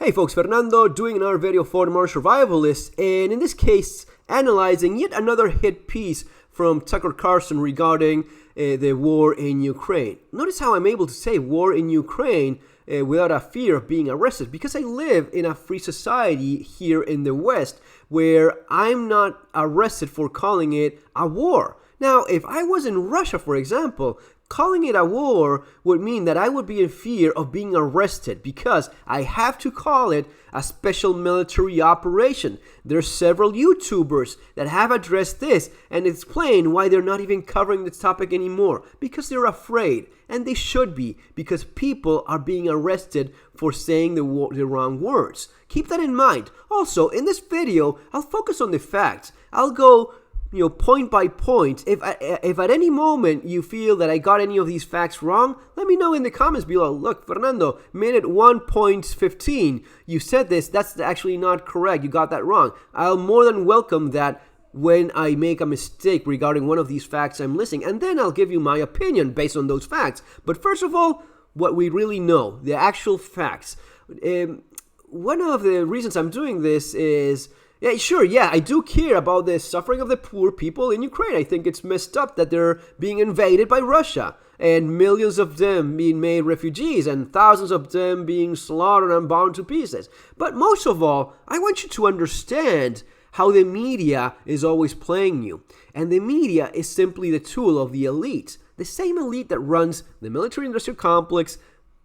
Hey folks, Fernando doing another video for the Modern Survivalist, and in this case, analyzing yet another hit piece from Tucker Carlson regarding the war in Ukraine. Notice how I'm able to say war in Ukraine without a fear of being arrested, because I live in a free society here in the West where I'm not arrested for calling it a war. Now, if I was in Russia, for example, calling it a war would mean that I would be in fear of being arrested because I have to call it a special military operation. There's several YouTubers that have addressed this and explained why they're not even covering this topic anymore. Because they're afraid, and they should be, because people are being arrested for saying the wrong words. Keep that in mind. Also, in this video, I'll focus on the facts. I'll go point by point. If at any moment you feel that I got any of these facts wrong, let me know in the comments below. Look, Fernando, minute 1.15, you said this, that's actually not correct, you got that wrong. I'll more than welcome that when I make a mistake regarding one of these facts I'm listing, and then I'll give you my opinion based on those facts. But first of all, what we really know, the actual facts. One of the reasons I'm doing this is, I do care about the suffering of the poor people in Ukraine. I think it's messed up that they're being invaded by Russia and millions of them being made refugees and thousands of them being slaughtered and bound to pieces. But most of all, I want you to understand how the media is always playing you. And the media is simply the tool of the elite. The same elite that runs the military-industrial complex,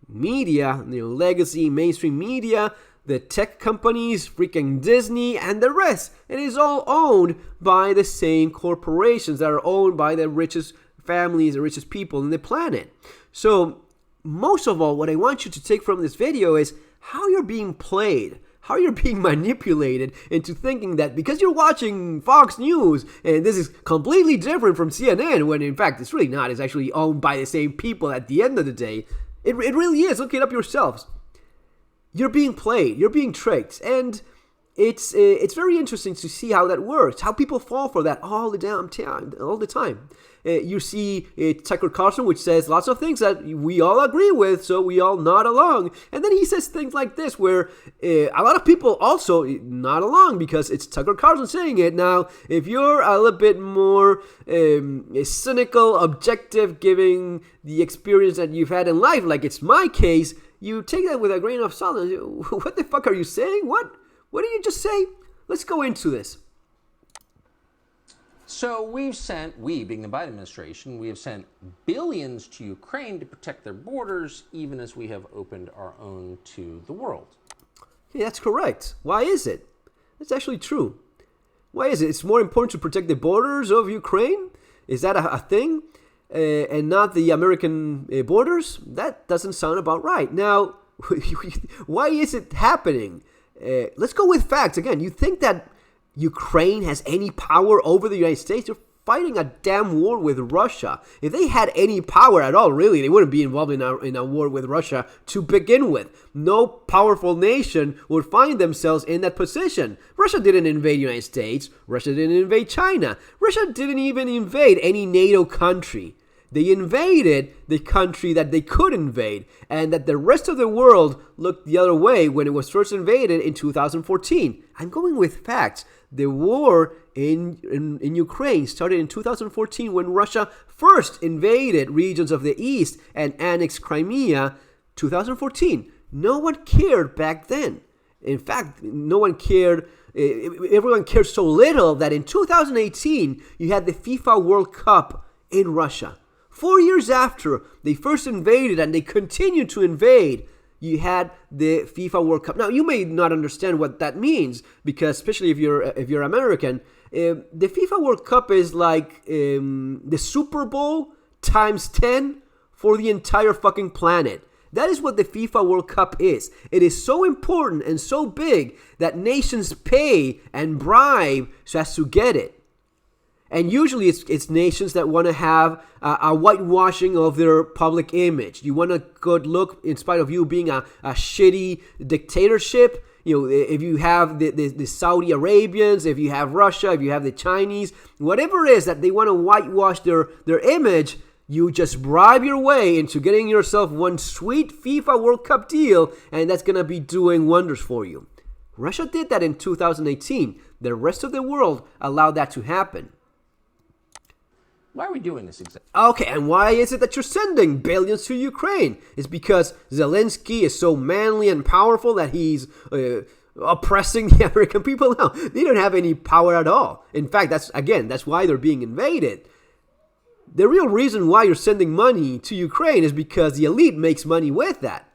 media, legacy, mainstream media, the tech companies, freaking Disney, and the rest. It is all owned by the same corporations that are owned by the richest families, the richest people on the planet. So, most of all, what I want you to take from this video is how you're being played, how you're being manipulated into thinking that because you're watching Fox News, and this is completely different from CNN, when in fact it's really not, it's actually owned by the same people at the end of the day. It really is. Look it up yourselves. You're being played, you're being tricked, and it's very interesting to see how that works, how people fall for that all the time. You see Tucker Carlson, which says lots of things that we all agree with, so we all nod along, and then he says things like this, where a lot of people also nod along because it's Tucker Carlson saying it. Now, if you're a little bit more cynical, objective, giving the experience that you've had in life, like it's my case, you take that with a grain of salt. What the fuck are you saying? What did you just say? Let's go into this. So we being the Biden administration, we have sent billions to Ukraine to protect their borders, even as we have opened our own to the world. Yeah, that's correct. Why is it? That's actually true. Why is it? It's more important to protect the borders of Ukraine? Is that a thing? And not the American borders? That doesn't sound about right. Now, why is it happening? Let's go with facts. Again, you think that Ukraine has any power over the United States? You're fighting a damn war with Russia. If they had any power at all, really, they wouldn't be involved in a war with Russia to begin with. No powerful nation would find themselves in that position. Russia didn't invade the United States. Russia didn't invade China. Russia didn't even invade any NATO country. They invaded the country that they could invade, and that the rest of the world looked the other way when it was first invaded in 2014. I'm going with facts. The war in Ukraine started in 2014 when Russia first invaded regions of the east and annexed Crimea. 2014. No one cared back then. In fact, no one cared. Everyone cared so little that in 2018 you had the FIFA World Cup in Russia. 4 years after they first invaded and they continued to invade, you had the FIFA World Cup. Now, you may not understand what that means, because especially if you're American, the FIFA World Cup is like the Super Bowl times 10 for the entire fucking planet. That is what the FIFA World Cup is. It is so important and so big that nations pay and bribe so as to get it. And usually it's nations that want to have a whitewashing of their public image. You want a good look in spite of you being a shitty dictatorship. If you have the Saudi Arabians, if you have Russia, if you have the Chinese, whatever it is that they want to whitewash their image, You just bribe your way into getting yourself one sweet FIFA World Cup deal, and that's going to be doing wonders for you. Russia did that in 2018. The rest of the world allowed that to happen. Why are we doing this exactly? Okay, and why is it that you're sending billions to Ukraine? It's because Zelensky is so manly and powerful that he's oppressing the American people now. They don't have any power at all. In fact, that's why they're being invaded. The real reason why you're sending money to Ukraine is because the elite makes money with that.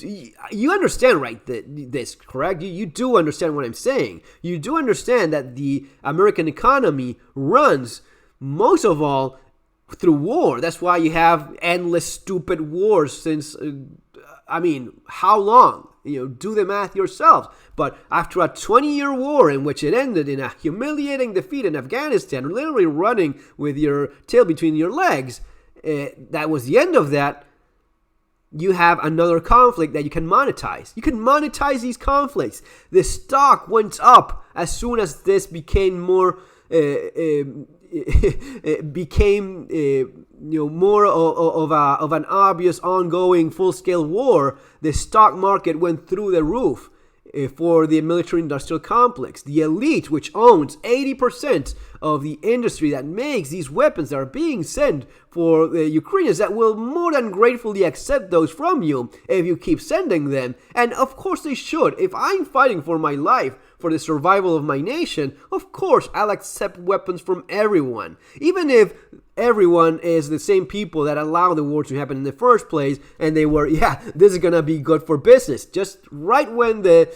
You understand, right, this, correct? You do understand what I'm saying. You do understand that the American economy runs most of all through war. That's why you have endless stupid wars since, how long? Do the math yourselves. But after a 20-year war in which it ended in a humiliating defeat in Afghanistan, literally running with your tail between your legs, that was the end of that. You have another conflict that you can monetize. You can monetize these conflicts. The stock went up as soon as this became more more of an obvious ongoing full-scale war. The stock market went through the roof for the military-industrial complex. The elite, which owns 80% of the industry that makes these weapons that are being sent for the Ukrainians, that will more than gratefully accept those from you if you keep sending them. And of course they should. If I'm fighting for my life, for the survival of my nation, of course I'll accept weapons from everyone. Even if everyone is the same people that allowed the war to happen in the first place, and they were, this is gonna be good for business. Just right when the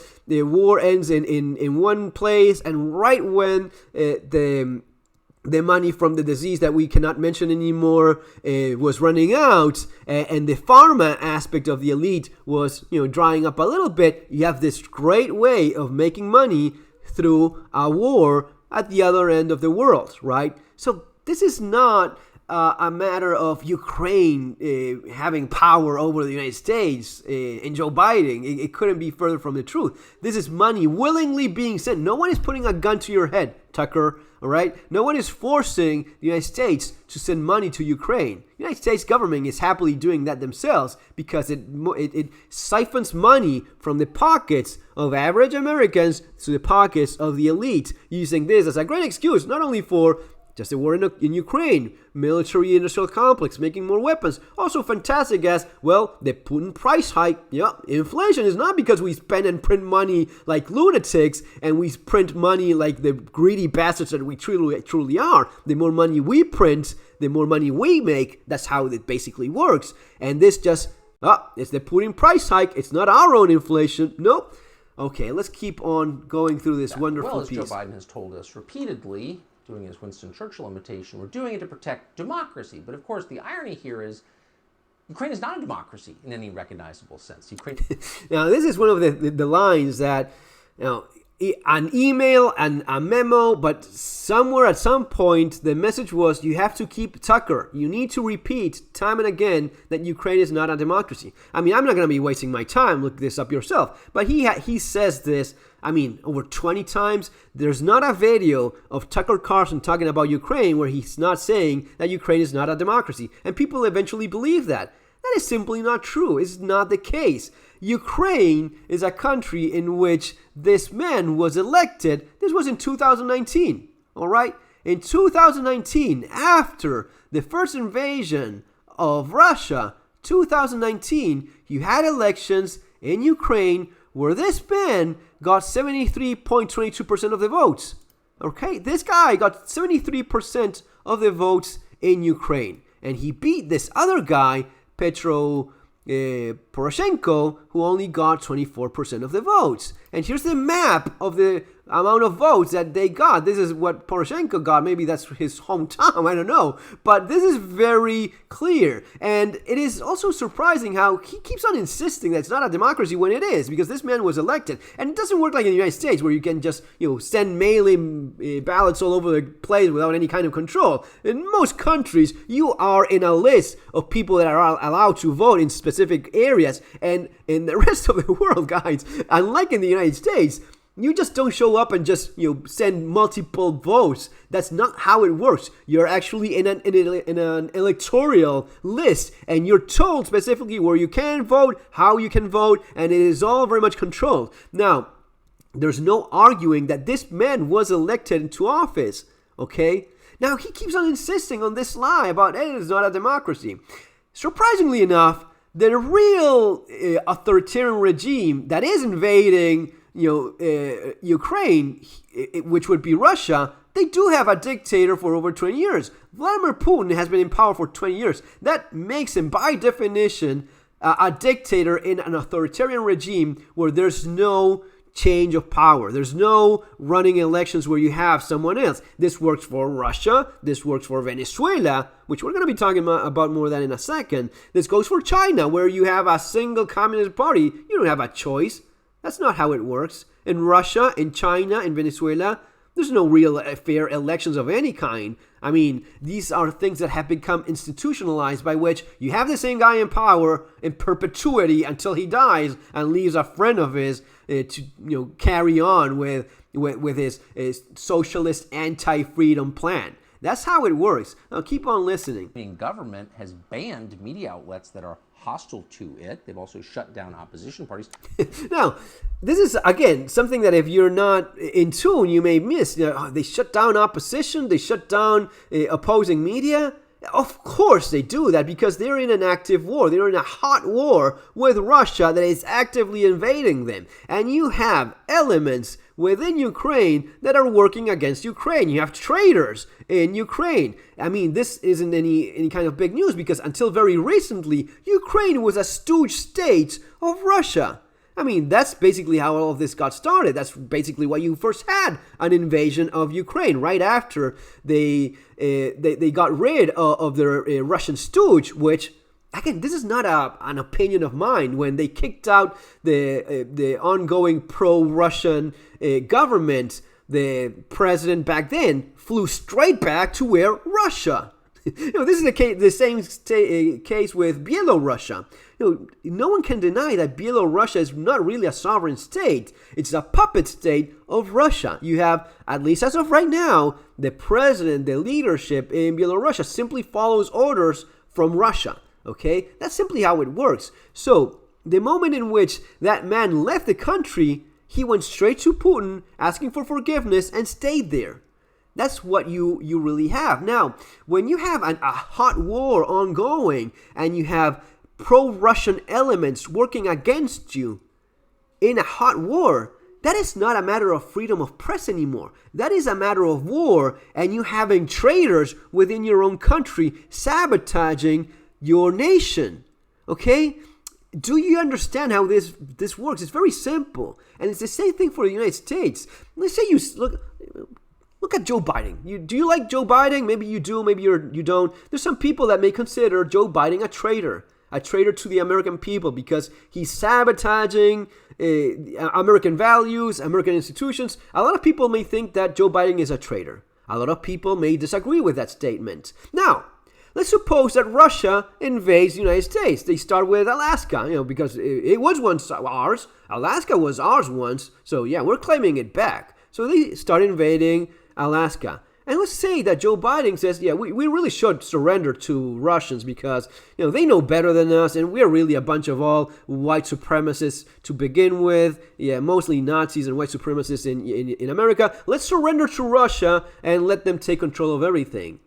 war ends in one place, and right when the money from the disease that we cannot mention anymore was running out, and the pharma aspect of the elite was drying up a little bit, you have this great way of making money through a war at the other end of the world, right? So this is not a matter of Ukraine having power over the United States and Joe Biden. It couldn't be further from the truth. This is money willingly being sent. No one is putting a gun to your head, Tucker, all right? No one is forcing the United States to send money to Ukraine. The United States government is happily doing that themselves because it siphons money from the pockets of average Americans to the pockets of the elite, using this as a great excuse, not only for just the war in Ukraine, military-industrial complex, making more weapons. Also fantastic as, well, the Putin price hike. Inflation is not because we spend and print money like lunatics and we print money like the greedy bastards that we truly are. The more money we print, the more money we make. That's how it basically works. And this just, it's the Putin price hike. It's not our own inflation. Nope. Okay, let's keep on going through this wonderful piece. As Joe Biden has told us repeatedly, doing his Winston Churchill imitation, we're doing it to protect democracy. But of course, the irony here is Ukraine is not a democracy in any recognizable sense. Ukraine. Now, this is one of the lines that, an email and a memo, but somewhere at some point, the message was, you have to keep Tucker. You need to repeat time and again that Ukraine is not a democracy. I mean, I'm not going to be wasting my time. Look this up yourself. But he says this, over 20 times. There's not a video of Tucker Carlson talking about Ukraine where he's not saying that Ukraine is not a democracy. And people eventually believe that. That is simply not true. It's not the case. Ukraine is a country in which this man was elected. This was in 2019, all right? In 2019, after the first invasion of Russia, 2019, you had elections in Ukraine where this man got 73.22% of the votes. Okay, this guy got 73% of the votes in Ukraine. And he beat this other guy, Petro Poroshenko, who only got 24% of the votes. And here's the map of the amount of votes that they got. This is what Poroshenko got. Maybe that's his hometown. I don't know. But this is very clear. And it is also surprising how he keeps on insisting that it's not a democracy when it is, because this man was elected. And it doesn't work like in the United States where you can just, send mail-in ballots all over the place without any kind of control. In most countries, you are in a list of people that are allowed to vote in specific areas. And in the rest of the world, guys, unlike in the United States, You just don't show up and just send multiple votes. That's not how it works. You're actually in an electoral list, and you're told specifically where you can vote, how you can vote, and it is all very much controlled. Now, there's no arguing that this man was elected into office. Okay. Now he keeps on insisting on this lie about it is not a democracy. Surprisingly enough, the real authoritarian regime that is invading Ukraine, which would be Russia, they do have a dictator for over 20 years. Vladimir Putin has been in power for 20 years. That makes him, by definition, a dictator in an authoritarian regime where there's no change of power. There's no running elections where you have someone else. This works for Russia. This works for Venezuela, which we're going to be talking about more than in a second. This goes for China, where you have a single communist party. You don't have a choice. That's not how it works. In Russia, in China, in Venezuela, there's no real fair elections of any kind. I mean, these are things that have become institutionalized, by which you have the same guy in power in perpetuity until he dies and leaves a friend of his to carry on with his socialist anti-freedom plan. That's how it works. Now keep on listening. Government has banned media outlets that are hostile to it. They've also shut down opposition parties. Now, this is, again, something that if you're not in tune, you may miss. They shut down opposition. They shut down opposing media. Of course they do that because they're in an active war. They're in a hot war with Russia that is actively invading them. And you have elements within Ukraine that are working against Ukraine. You have traitors in Ukraine. I mean, this isn't any kind of big news because until very recently, Ukraine was a stooge state of Russia. I mean, that's basically how all of this got started. That's basically why you first had an invasion of Ukraine, right after they got rid of their Russian stooge, which, again, this is not an opinion of mine. When they kicked out the ongoing pro-Russian government, the president back then flew straight back to where Russia. This is the same case with Belarus. No one can deny that Belarus is not really a sovereign state. It's a puppet state of Russia. You have, at least as of right now, the president, the leadership in Belarus simply follows orders from Russia. Okay? That's simply how it works. So, the moment in which that man left the country, he went straight to Putin, asking for forgiveness, and stayed there. That's what you really have. Now, when you have a hot war ongoing and you have pro-Russian elements working against you in a hot war, that is not a matter of freedom of press anymore. That is a matter of war, and you having traitors within your own country sabotaging your nation. Okay? Do you understand how this works? It's very simple. And it's the same thing for the United States. Let's say you look at Joe Biden. Do you like Joe Biden? Maybe you do, maybe you don't. There's some people that may consider Joe Biden a traitor to the American people because he's sabotaging American values, American institutions. A lot of people may think that Joe Biden is a traitor. A lot of people may disagree with that statement. Now, let's suppose that Russia invades the United States. They start with Alaska, because it was once ours. Alaska was ours once. So yeah, we're claiming it back. So they start invading Alaska. And let's say that Joe Biden says, yeah, we really should surrender to Russians because, they know better than us and we're really a bunch of all white supremacists to begin with. Yeah, mostly Nazis and white supremacists in America. Let's surrender to Russia and let them take control of everything.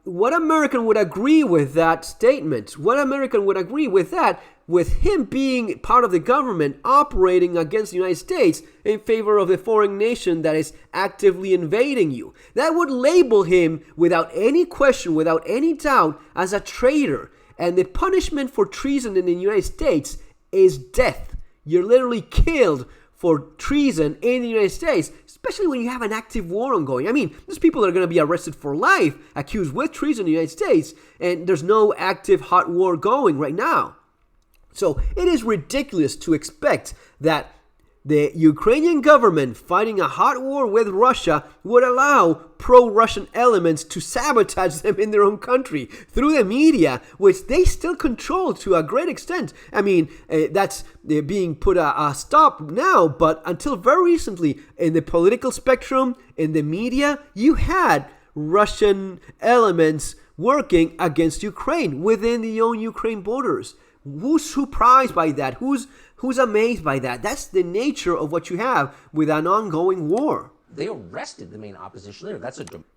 What American would agree with that statement? What American would agree with that? With him being part of the government operating against the United States in favor of the foreign nation that is actively invading you. That would label him without any question, without any doubt, as a traitor. And the punishment for treason in the United States is death. You're literally killed for treason in the United States, especially when you have an active war ongoing. I mean, there's people that are going to be arrested for life, accused with treason in the United States, and there's no active hot war going right now. So it is ridiculous to expect that The Ukrainian government fighting a hot war with Russia would allow pro-Russian elements to sabotage them in their own country through the media, which they still control to a great extent. I mean, that's being put a stop now, but until very recently, in the political spectrum, in the media, you had Russian elements working against Ukraine within the own Ukraine borders. Who's surprised by that? Who's amazed by that? That's the nature of what you have with an ongoing war. They arrested the main opposition leader.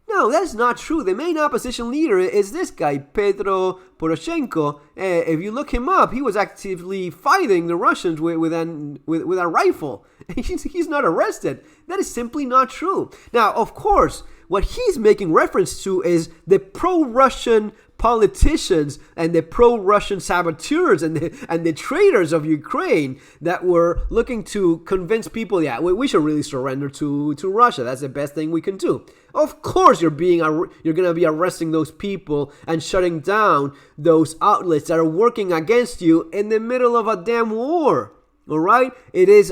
No, that's not true. The main opposition leader is this guy, Petro Poroshenko. If you look him up, he was actively fighting the Russians with a rifle. He's not arrested. That is simply not true. Now, of course, what he's making reference to is the pro-Russian politicians and the pro-Russian saboteurs and the traitors of Ukraine that were looking to convince people, yeah, we should really surrender to Russia. That's the best thing we can do. Of course, you're going to be arresting those people and shutting down those outlets that are working against you in the middle of a damn war. All right? It is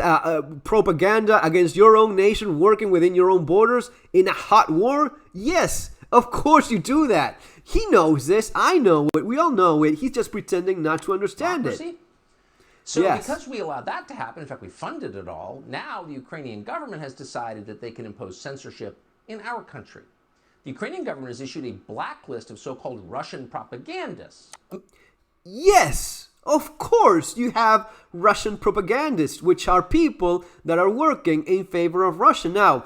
propaganda against your own nation working within your own borders in a hot war. Yes, of course you do that. He knows this. I know it. We all know it. He's just pretending not to understand it. So yes. Because we allowed that to happen, in fact, we funded it all, now the Ukrainian government has decided that they can impose censorship in our country. The Ukrainian government has issued a blacklist of so-called Russian propagandists. Yes, of course you have Russian propagandists, which are people that are working in favor of Russia. Now,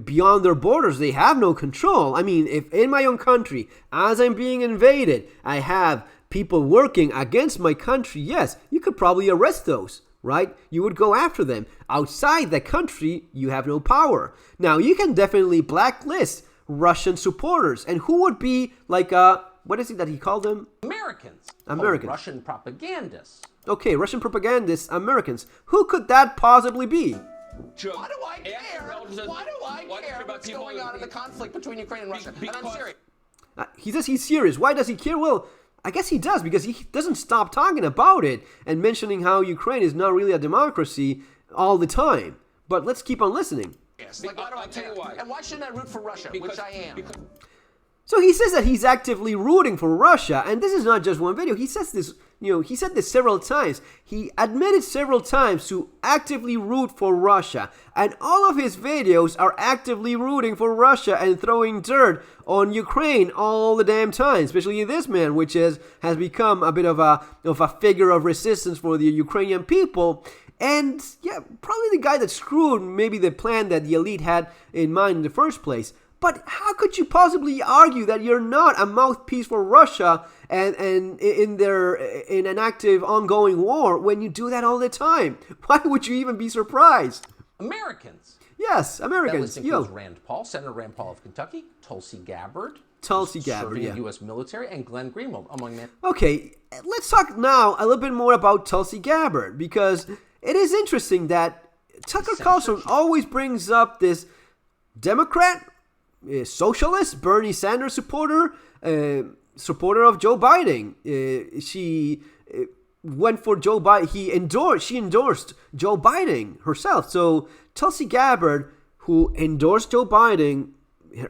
beyond their borders, they have no control. I mean, if in my own country, as I'm being invaded, I have people working against my country, yes, you could probably arrest those, right? You would go after them. Outside the country, you have no power. Now, you can definitely blacklist Russian supporters. And who would be like, what is it that he called them? Americans. Russian propagandists. Okay, Russian propagandists, Americans. Who could that possibly be? Why do I care? Why do I care what's going on in the conflict between Ukraine and Russia? And I'm serious. He says he's serious. Why does he care? Well, I guess he does, because he doesn't stop talking about it and mentioning how Ukraine is not really a democracy all the time. But let's keep on listening. Yes, like, why do I care? And why shouldn't I root for Russia, which I am? So he says that he's actively rooting for Russia, and this is not just one video. He says this, he said this several times. He admitted several times to actively root for Russia, and all of his videos are actively rooting for Russia and throwing dirt on Ukraine all the damn time, especially this man, which has become a bit of a figure of resistance for the Ukrainian people. And yeah, probably the guy that screwed maybe the plan that the elite had in mind in the first place. But how could you possibly argue that you're not a mouthpiece for Russia and in an active ongoing war when you do that all the time? Why would you even be surprised? Americans. Yes, Americans. That list includes Rand Paul, Senator Rand Paul of Kentucky, Tulsi Gabbard, serving in the U.S. military, and Glenn Greenwald, among many. Okay, let's talk now a little bit more about Tulsi Gabbard, because it is interesting that Tucker Carlson always brings up this Democrat, socialist, Bernie Sanders supporter of Joe Biden. She went for Joe Biden. She endorsed Joe Biden herself. So Tulsi Gabbard, who endorsed Joe Biden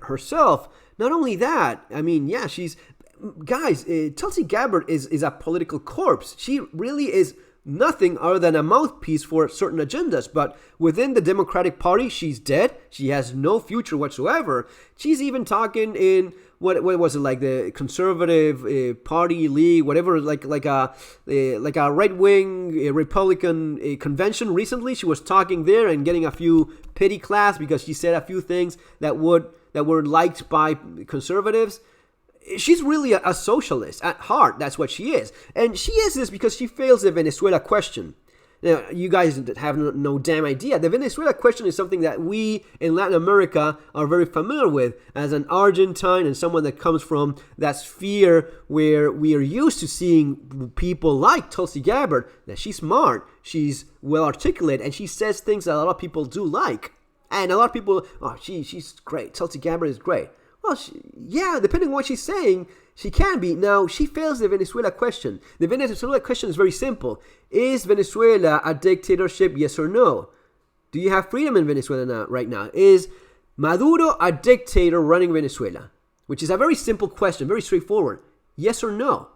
herself, not only that, I mean, yeah, Tulsi Gabbard is a political corpse. She really is nothing other than a mouthpiece for certain agendas. But within the Democratic Party, she's dead. She has no future whatsoever. She's even talking in what was it, like the Conservative Party League, whatever, like a right wing Republican convention recently. She was talking there and getting a few pity claps because she said a few things that were liked by conservatives. She's really a socialist at heart. That's what she is. And she is this because she fails the Venezuela question. Now, you guys have no damn idea. The Venezuela question is something that we in Latin America are very familiar with. As an Argentine and someone that comes from that sphere where we are used to seeing people like Tulsi Gabbard, that she's smart, she's well articulate, and she says things that a lot of people do like. And a lot of people, she's great. Tulsi Gabbard is great. Well, depending on what she's saying, she can be. Now, she fails the Venezuela question. The Venezuela question is very simple. Is Venezuela a dictatorship, yes or no? Do you have freedom in Venezuela right now? Is Maduro a dictator running Venezuela? Which is a very simple question, very straightforward. Yes or no?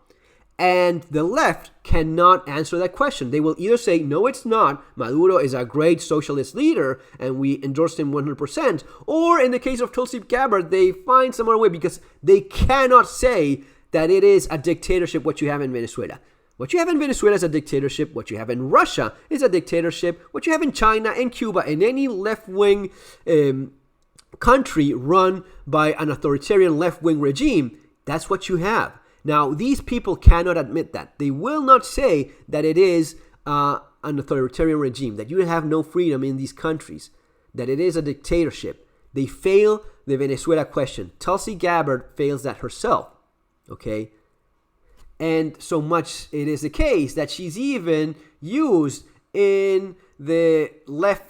And the left cannot answer that question. They will either say, no, it's not. Maduro is a great socialist leader and we endorse him 100%. Or in the case of Tulsi Gabbard, they find some other way because they cannot say that it is a dictatorship what you have in Venezuela. What you have in Venezuela is a dictatorship. What you have in Russia is a dictatorship. What you have in China and Cuba and any left-wing country run by an authoritarian left-wing regime, that's what you have. Now, these people cannot admit that. They will not say that it is an authoritarian regime, that you have no freedom in these countries, that it is a dictatorship. They fail the Venezuela question. Tulsi Gabbard fails that herself, okay? And so much it is the case that she's even used in the left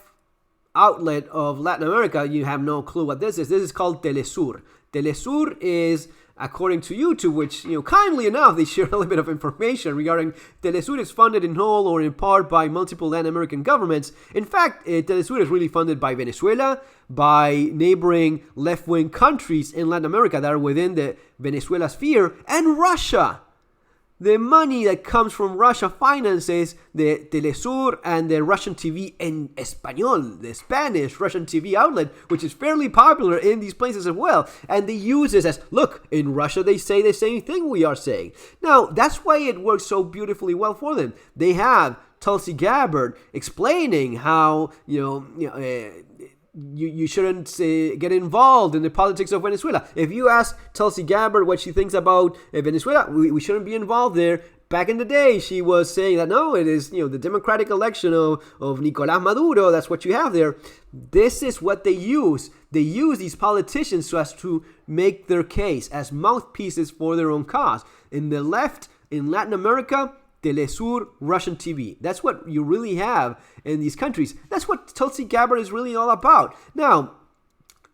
outlet of Latin America. You have no clue what this is. This is called Telesur. Telesur is, according to YouTube, which, kindly enough, they share a little bit of information regarding Telesur is funded in whole or in part by multiple Latin American governments. In fact, Telesur is really funded by Venezuela, by neighboring left-wing countries in Latin America that are within the Venezuela sphere, and Russia. The money that comes from Russia finances the Telesur and the Russian TV en Español, the Spanish Russian TV outlet, which is fairly popular in these places as well. And they use this as, look, in Russia they say the same thing we are saying. Now, that's why it works so beautifully well for them. They have Tulsi Gabbard explaining how, you shouldn't get involved in the politics of Venezuela. If you ask Tulsi Gabbard what she thinks about Venezuela, we shouldn't be involved there. Back in the day, she was saying that, no, it is, the democratic election of Nicolás Maduro. That's what you have there. This is what they use. They use these politicians so as to make their case as mouthpieces for their own cause. In the left, in Latin America, Telesur, Russian TV. That's what you really have in these countries. That's what Tulsi Gabbard is really all about. Now,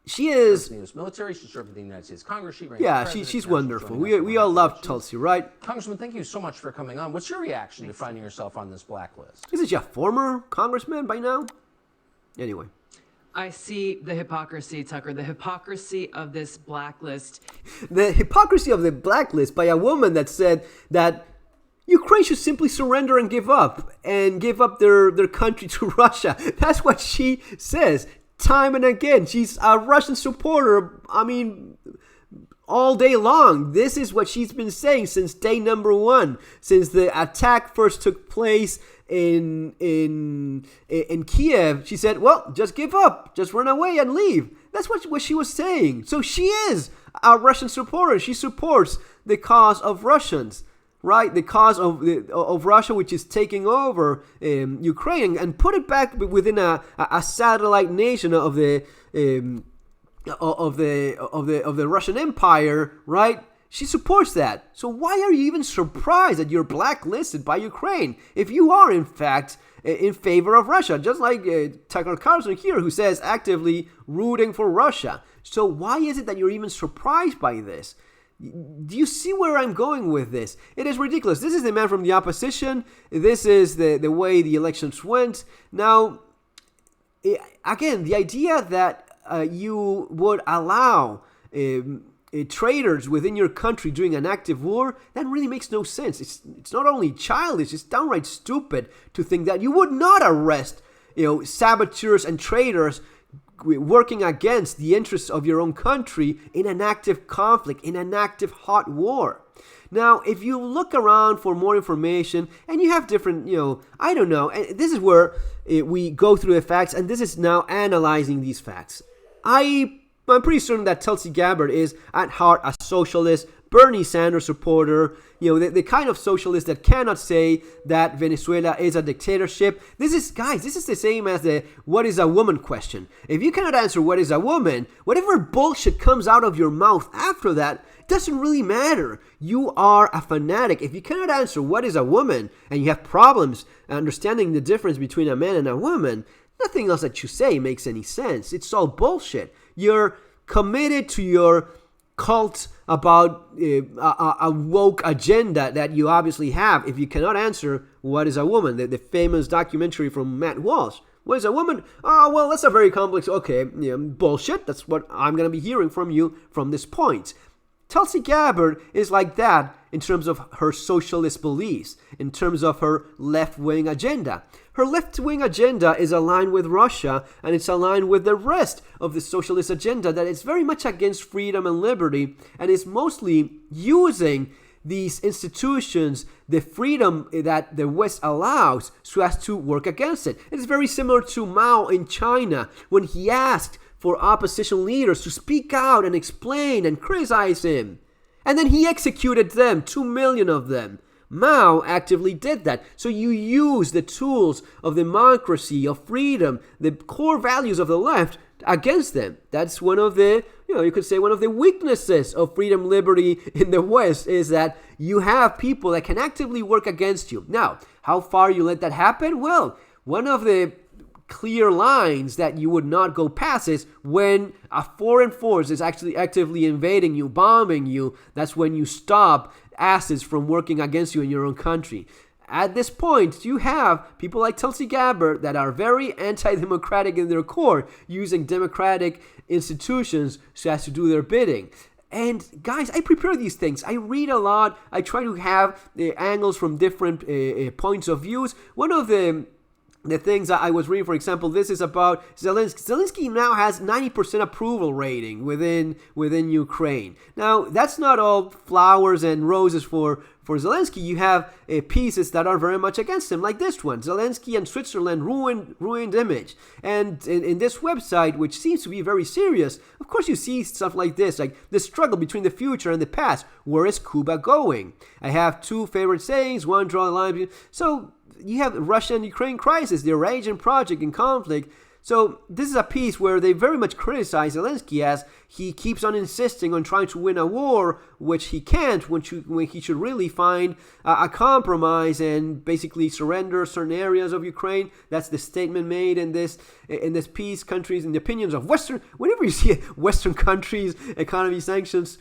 she is... military. She served in the United States Congress. She's wonderful. We all love Tulsi, right? Congressman, thank you so much for coming on. What's your reaction to finding yourself on this blacklist? Isn't she a former congressman by now? Anyway. I see the hypocrisy, Tucker, the hypocrisy of this blacklist. The hypocrisy of the blacklist by a woman that said that Ukraine should simply surrender and give up their country to Russia. That's what she says time and again. She's a Russian supporter, all day long. This is what she's been saying since day number one, since the attack first took place in Kiev. She said, well, just give up, just run away and leave. That's what she was saying. So she is a Russian supporter. She supports the cause of Russians. Right, the cause of Russia, which is taking over Ukraine and put it back within a satellite nation of the Russian Empire. Right, she supports that. So why are you even surprised that you're blacklisted by Ukraine if you are in fact in favor of Russia, just like Tucker Carlson here, who says actively rooting for Russia? So why is it that you're even surprised by this? Do you see where I'm going with this? It is ridiculous. This is the man from the opposition. This is the way the elections went. Now, again, the idea that you would allow traitors within your country doing an active war, that really makes no sense. It's not only childish, it's downright stupid to think that you would not arrest saboteurs and traitors working against the interests of your own country in an active conflict, in an active hot war. Now, if you look around for more information and you have different, I don't know, and this is where we go through the facts, and this is now analyzing these facts. I'm pretty certain that Tulsi Gabbard is at heart a socialist, Bernie Sanders supporter, the kind of socialist that cannot say that Venezuela is a dictatorship. This is the same as the what is a woman question. If you cannot answer what is a woman, whatever bullshit comes out of your mouth after that doesn't really matter. You are a fanatic. If you cannot answer what is a woman and you have problems understanding the difference between a man and a woman, nothing else that you say makes any sense. It's all bullshit. You're committed to your cult about a woke agenda that you obviously have if you cannot answer what is a woman, the famous documentary from Matt Walsh. What is a woman? Oh, well, that's a very complex, okay, bullshit. That's what I'm going to be hearing from you from this point. Tulsi Gabbard is like that in terms of her socialist beliefs, in terms of her left-wing agenda. Her left-wing agenda is aligned with Russia, and it's aligned with the rest of the socialist agenda that is very much against freedom and liberty, and is mostly using these institutions, the freedom that the West allows, so as to work against it. It's very similar to Mao in China when he asked for opposition leaders to speak out and explain and criticize him. And then he executed them, 2 million of them. Mao actively did that. So you use the tools of democracy, of freedom, the core values of the left against them. That's one of the, you could say one of the weaknesses of freedom, liberty in the West is that you have people that can actively work against you. Now, how far you let that happen? Well, one of the clear lines that you would not go past is when a foreign force is actually actively invading you, bombing you. That's when you stop asses from working against you in your own country. At this point, you have people like Tulsi Gabbard that are very anti-democratic in their core, using democratic institutions so as to do their bidding. And guys, I prepare these things. I read a lot. I try to have angles from different points of views. One of the things that I was reading, for example, this is about Zelensky. Zelensky now has 90% approval rating within Ukraine. Now, that's not all flowers and roses for Zelensky. You have pieces that are very much against him, like this one. Zelensky and Switzerland ruined image. And in this website, which seems to be very serious, of course you see stuff like this, like the struggle between the future and the past. Where is Cuba going? I have two favorite sayings. One, draw a line. So you have Russia and Ukraine crisis, the raging project and conflict. So this is a piece where they very much criticize Zelensky as he keeps on insisting on trying to win a war, which he can't, when he should really find a compromise and basically surrender certain areas of Ukraine. That's the statement made in this piece. Countries in the opinions of Western, whenever you see Western countries, economy sanctions,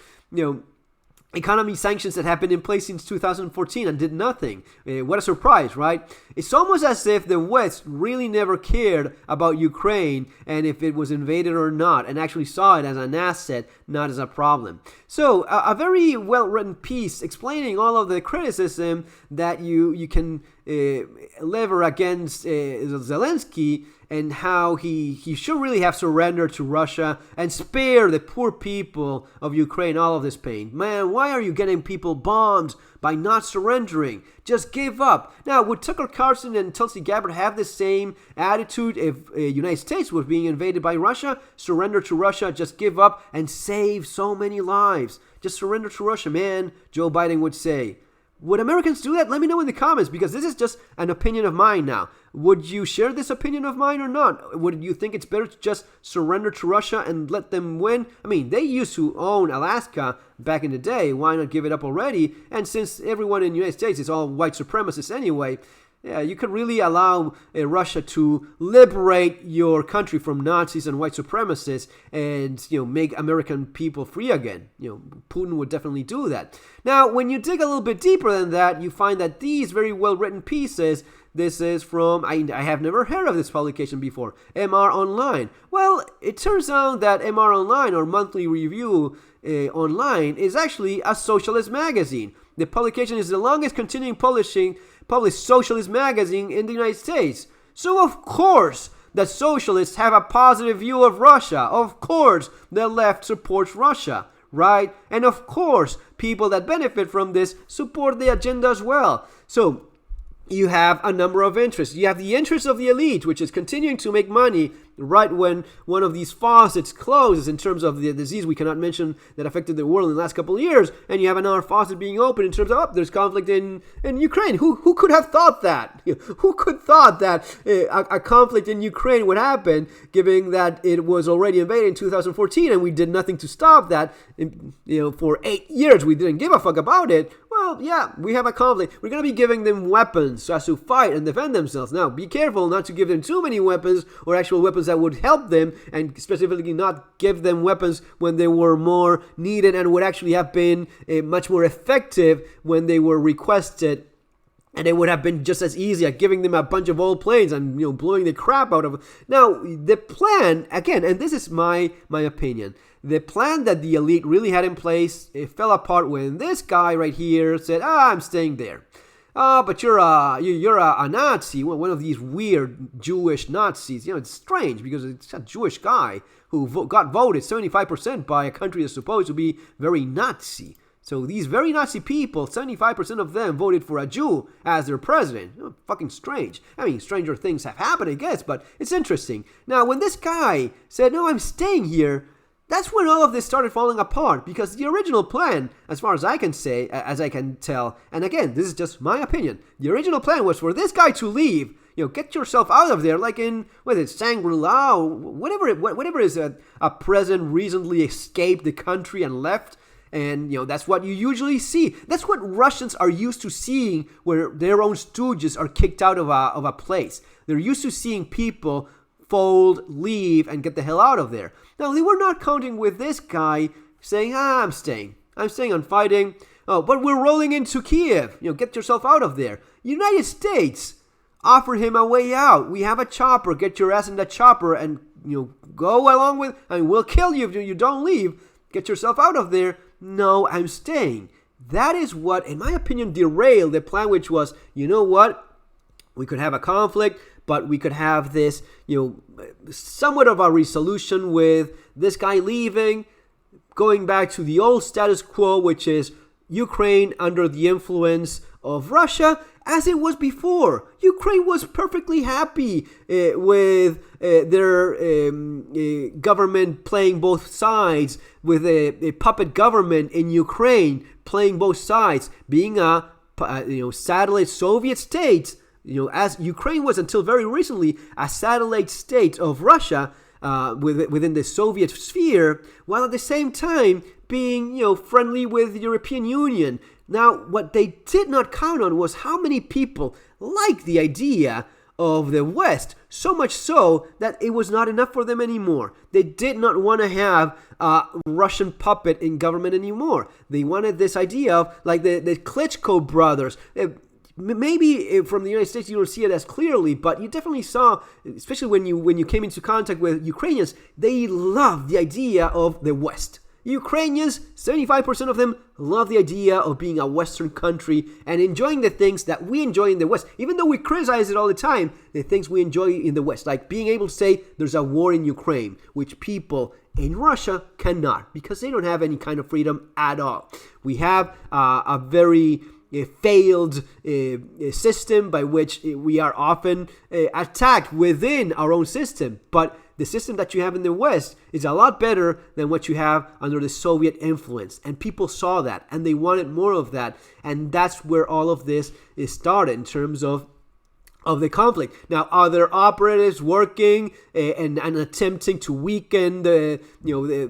economy sanctions that have been in place since 2014 and did nothing. What a surprise, right? It's almost as if the West really never cared about Ukraine and if it was invaded or not, and actually saw it as an asset, not as a problem. So a very well-written piece explaining all of the criticism that you can lever against Zelensky, and how he should really have surrendered to Russia and spare the poor people of Ukraine all of this pain. Man, why are you getting people bombed by not surrendering? Just give up. Now, would Tucker Carlson and Tulsi Gabbard have the same attitude if the United States was being invaded by Russia? Surrender to Russia, just give up and save so many lives. Just surrender to Russia, man, Joe Biden would say. Would Americans do that? Let me know in the comments, because this is just an opinion of mine now. Would you share this opinion of mine or not? Would you think it's better to just surrender to Russia and let them win? I mean, they used to own Alaska back in the day. Why not give it up already? And since everyone in the United States is all white supremacists anyway, yeah, you could really allow Russia to liberate your country from Nazis and white supremacists and, make American people free again. Putin would definitely do that. Now, when you dig a little bit deeper than that, you find that these very well-written pieces, this is from, I have never heard of this publication before, MR Online. Well, it turns out that MR Online, or Monthly Review Online, is actually a socialist magazine. The publication is the longest continuing published socialist magazine in the United States. So of course the socialists have a positive view of Russia. Of course the left supports Russia, right? And of course people that benefit from this support the agenda as well. So you have a number of interests. You have the interest of the elite, which is continuing to make money right when one of these faucets closes in terms of the disease we cannot mention that affected the world in the last couple of years, and you have another faucet being open in terms of, there's conflict in Ukraine. Who could have thought that? Who could thought that a conflict in Ukraine would happen, given that it was already invaded in 2014 and we did nothing to stop that? For 8 years we didn't give a fuck about it. Well, yeah, we have a conflict. We're going to be giving them weapons so as to fight and defend themselves. Now, be careful not to give them too many weapons or actual weapons that would help them, and specifically not give them weapons when they were more needed and would actually have been much more effective when they were requested And it would have been just as easy at giving them a bunch of old planes and blowing the crap out of them. Now, the plan, again, and this is my opinion, the plan that the elite really had in place, it fell apart when this guy right here said, I'm staying there. But you're a Nazi, one of these weird Jewish Nazis. It's strange because it's a Jewish guy who got voted 75% by a country that's supposed to be very Nazi. So these very Nazi people, 75% of them voted for a Jew as their president. Fucking strange. I mean, stranger things have happened, I guess, but it's interesting. Now, when this guy said, no, I'm staying here, that's when all of this started falling apart, because the original plan, as far as I can say, as I can tell, and again, this is just my opinion, the original plan was for this guy to leave, get yourself out of there, like in, Shangri-La, or whatever is a president recently escaped the country and left. And, that's what you usually see. That's what Russians are used to seeing, where their own stooges are kicked out of a place. They're used to seeing people fold, leave, and get the hell out of there. Now, they were not counting with this guy saying, I'm staying. I'm fighting. Oh, but we're rolling into Kiev. Get yourself out of there. United States offered him a way out. We have a chopper. Get your ass in that chopper and, go along with, and we'll kill you if you don't leave. Get yourself out of there. No, I'm staying. That is what, in my opinion, derailed the plan, which was, what? We could have a conflict, but we could have this, somewhat of a resolution with this guy leaving, going back to the old status quo, which is Ukraine under the influence of Russia, as it was before. Ukraine was perfectly happy with their government playing both sides, with a puppet government in Ukraine playing both sides, being a satellite Soviet state. As Ukraine was until very recently a satellite state of Russia within the Soviet sphere, while at the same time being friendly with the European Union. Now, what they did not count on was how many people liked the idea of the West, so much so that it was not enough for them anymore. They did not want to have a Russian puppet in government anymore. They wanted this idea of, like, the Klitschko brothers. Maybe from the United States you don't see it as clearly, but you definitely saw, especially when you came into contact with Ukrainians, they loved the idea of the West. Ukrainians, 75% of them love the idea of being a Western country and enjoying the things that we enjoy in the West. Even though we criticize it all the time, the things we enjoy in the West, like being able to say there's a war in Ukraine, which people in Russia cannot, because they don't have any kind of freedom at all. We have a very failed system by which we are often attacked within our own system, but the system that you have in the West is a lot better than what you have under the Soviet influence. And people saw that, and they wanted more of that. And that's where all of this is started in terms of the conflict. Now, are there operatives working and attempting to weaken the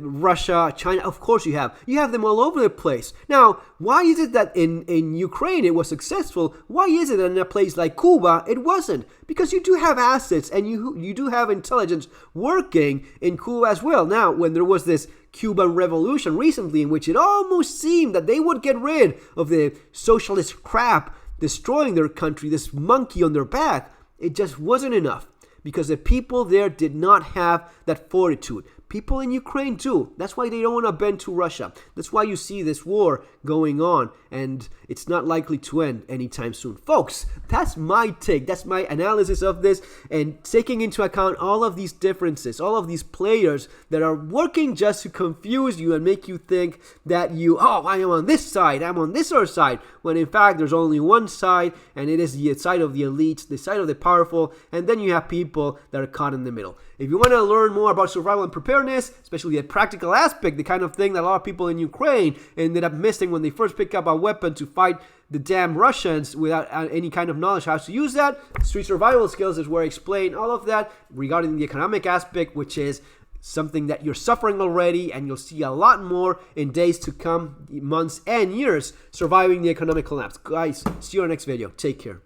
Russia, China? Of course you have. You have them all over the place. Now, why is it that in Ukraine it was successful? Why is it that in a place like Cuba it wasn't? Because you do have assets and you do have intelligence working in Cuba as well. Now, when there was this Cuban revolution recently in which it almost seemed that they would get rid of the socialist crap destroying their country, this monkey on their back, it just wasn't enough, because the people there did not have that fortitude. People in Ukraine too. That's why they don't want to bend to Russia. That's why you see this war going on, and it's not likely to end anytime soon. Folks, that's my take. That's my analysis of this, and taking into account all of these differences, all of these players that are working just to confuse you and make you think that I am on this side, I'm on this other side, when in fact there's only one side, and it is the side of the elites, the side of the powerful, and then you have people that are caught in the middle. If you want to learn more about survival and preparedness, especially the practical aspect, the kind of thing that a lot of people in Ukraine ended up missing when they first pick up a weapon to fight the damn Russians without any kind of knowledge how to use that, Street Survival Skills is where I explain all of that regarding the economic aspect, which is something that you're suffering already, and you'll see a lot more in days to come, months and years, surviving the economic collapse. Guys, see you in our next video. Take care.